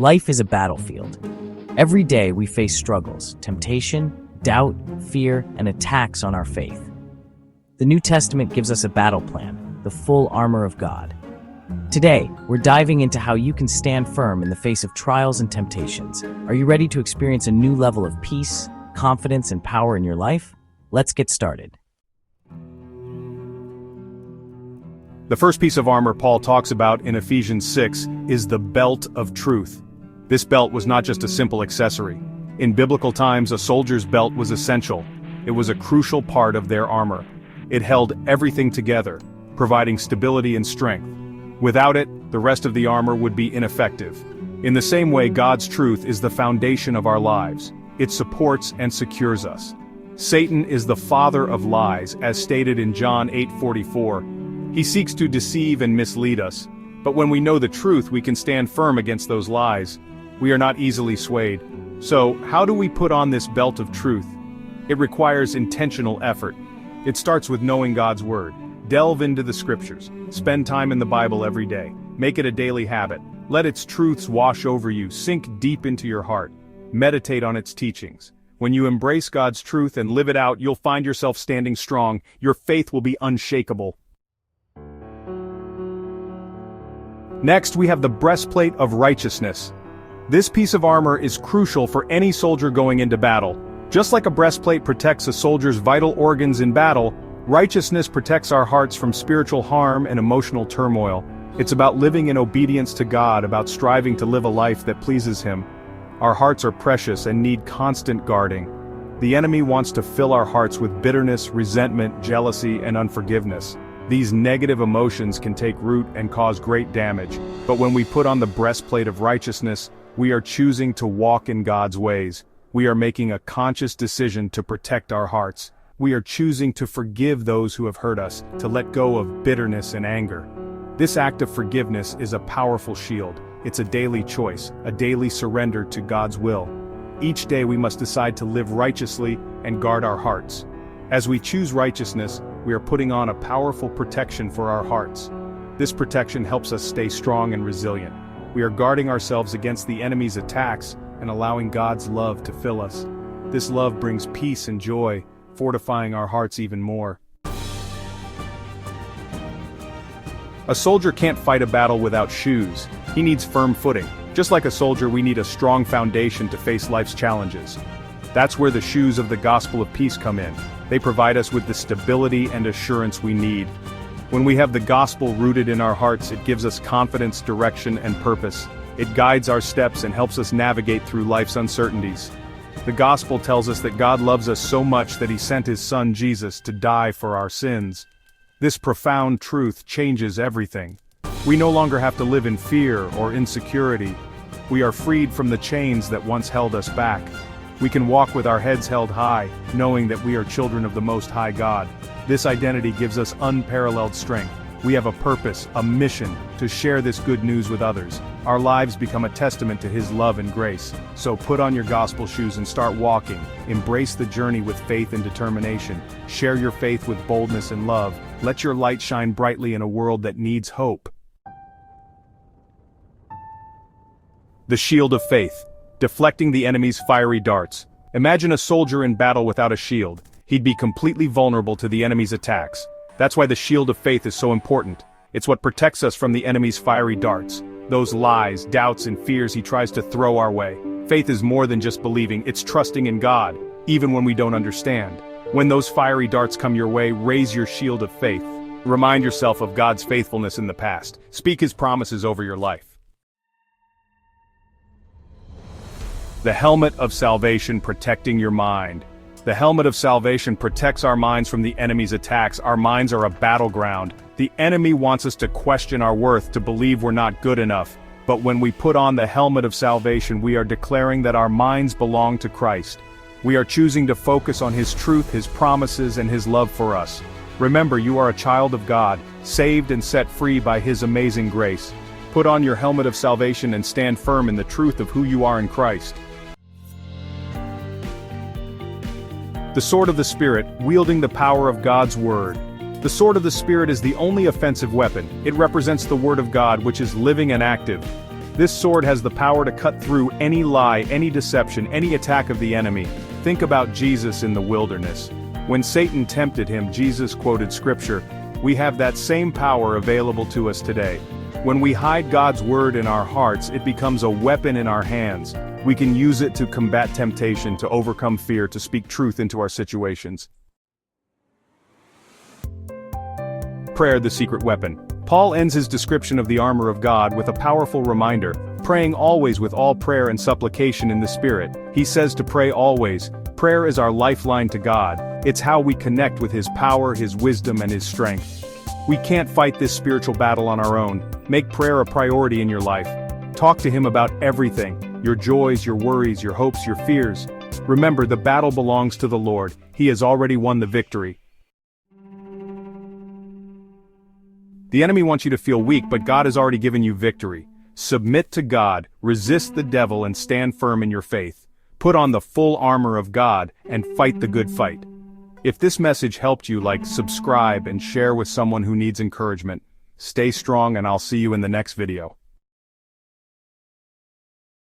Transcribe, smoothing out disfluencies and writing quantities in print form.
Life is a battlefield. Every day we face struggles, temptation, doubt, fear, and attacks on our faith. The New Testament gives us a battle plan, the full armor of God. Today, we're diving into how you can stand firm in the face of trials and temptations. Are you ready to experience a new level of peace, confidence, and power in your life? Let's get started. The first piece of armor Paul talks about in Ephesians 6 is the belt of truth. This belt was not just a simple accessory. In biblical times, a soldier's belt was essential. It was a crucial part of their armor. It held everything together, providing stability and strength. Without it, the rest of the armor would be ineffective. In the same way, God's truth is the foundation of our lives. It supports and secures us. Satan is the father of lies, as stated in John 8:44. He seeks to deceive and mislead us. But when we know the truth, we can stand firm against those lies. We are not easily swayed. So, how do we put on this belt of truth? It requires intentional effort. It starts with knowing God's Word. Delve into the Scriptures. Spend time in the Bible every day. Make it a daily habit. Let its truths wash over you, sink deep into your heart. Meditate on its teachings. When you embrace God's truth and live it out, you'll find yourself standing strong. Your faith will be unshakable. Next, we have the breastplate of righteousness. This piece of armor is crucial for any soldier going into battle. Just like a breastplate protects a soldier's vital organs in battle, righteousness protects our hearts from spiritual harm and emotional turmoil. It's about living in obedience to God, about striving to live a life that pleases Him. Our hearts are precious and need constant guarding. The enemy wants to fill our hearts with bitterness, resentment, jealousy, and unforgiveness. These negative emotions can take root and cause great damage, but when we put on the breastplate of righteousness, we are choosing to walk in God's ways. We are making a conscious decision to protect our hearts. We are choosing to forgive those who have hurt us, to let go of bitterness and anger. This act of forgiveness is a powerful shield. It's a daily choice, a daily surrender to God's will. Each day we must decide to live righteously and guard our hearts. As we choose righteousness, we are putting on a powerful protection for our hearts. This protection helps us stay strong and resilient. We are guarding ourselves against the enemy's attacks and allowing God's love to fill us. This love brings peace and joy, fortifying our hearts even more. A soldier can't fight a battle without shoes. He needs firm footing. Just like a soldier, we need a strong foundation to face life's challenges. That's where the shoes of the gospel of peace come in. They provide us with the stability and assurance we need. When we have the gospel rooted in our hearts, it gives us confidence, direction, and purpose. It guides our steps and helps us navigate through life's uncertainties. The gospel tells us that God loves us so much that He sent His Son Jesus to die for our sins. This profound truth changes everything. We no longer have to live in fear or insecurity. We are freed from the chains that once held us back. We can walk with our heads held high, knowing that we are children of the Most High God. This identity gives us unparalleled strength. We have a purpose, a mission, to share this good news with others. Our lives become a testament to His love and grace. So put on your gospel shoes and start walking. Embrace the journey with faith and determination. Share your faith with boldness and love. Let your light shine brightly in a world that needs hope. The shield of faith. Deflecting the enemy's fiery darts. Imagine a soldier in battle without a shield. He'd be completely vulnerable to the enemy's attacks. That's why the shield of faith is so important. It's what protects us from the enemy's fiery darts. Those lies, doubts, and fears he tries to throw our way. Faith is more than just believing, it's trusting in God, even when we don't understand. When those fiery darts come your way, raise your shield of faith. Remind yourself of God's faithfulness in the past. Speak His promises over your life. The helmet of salvation protecting your mind. The helmet of salvation protects our minds from the enemy's attacks. Our minds are a battleground. The enemy wants us to question our worth, to believe we're not good enough. But when we put on the helmet of salvation, we are declaring that our minds belong to Christ. We are choosing to focus on His truth, His promises, and His love for us. Remember, you are a child of God, saved and set free by His amazing grace. Put on your helmet of salvation and stand firm in the truth of who you are in Christ. The sword of the Spirit, wielding the power of God's Word. The sword of the Spirit is the only offensive weapon. It represents the Word of God, which is living and active. This sword has the power to cut through any lie, any deception, any attack of the enemy. Think about Jesus in the wilderness. When Satan tempted him, Jesus quoted scripture. We have that same power available to us today. When we hide God's word in our hearts, it becomes a weapon in our hands. We can use it to combat temptation, to overcome fear, to speak truth into our situations. Prayer, the secret weapon. Paul ends his description of the armor of God with a powerful reminder, praying always with all prayer and supplication in the Spirit. He says to pray always. Prayer is our lifeline to God. It's how we connect with His power, His wisdom, and His strength. We can't fight this spiritual battle on our own. Make prayer a priority in your life. Talk to Him about everything, your joys, your worries, your hopes, your fears. Remember, the battle belongs to the Lord. He has already won the victory. The enemy wants you to feel weak, but God has already given you victory. Submit to God, resist the devil, and stand firm in your faith. Put on the full armor of God and fight the good fight. If this message helped you, subscribe and share with someone who needs encouragement. Stay strong, and I'll see you in the next video.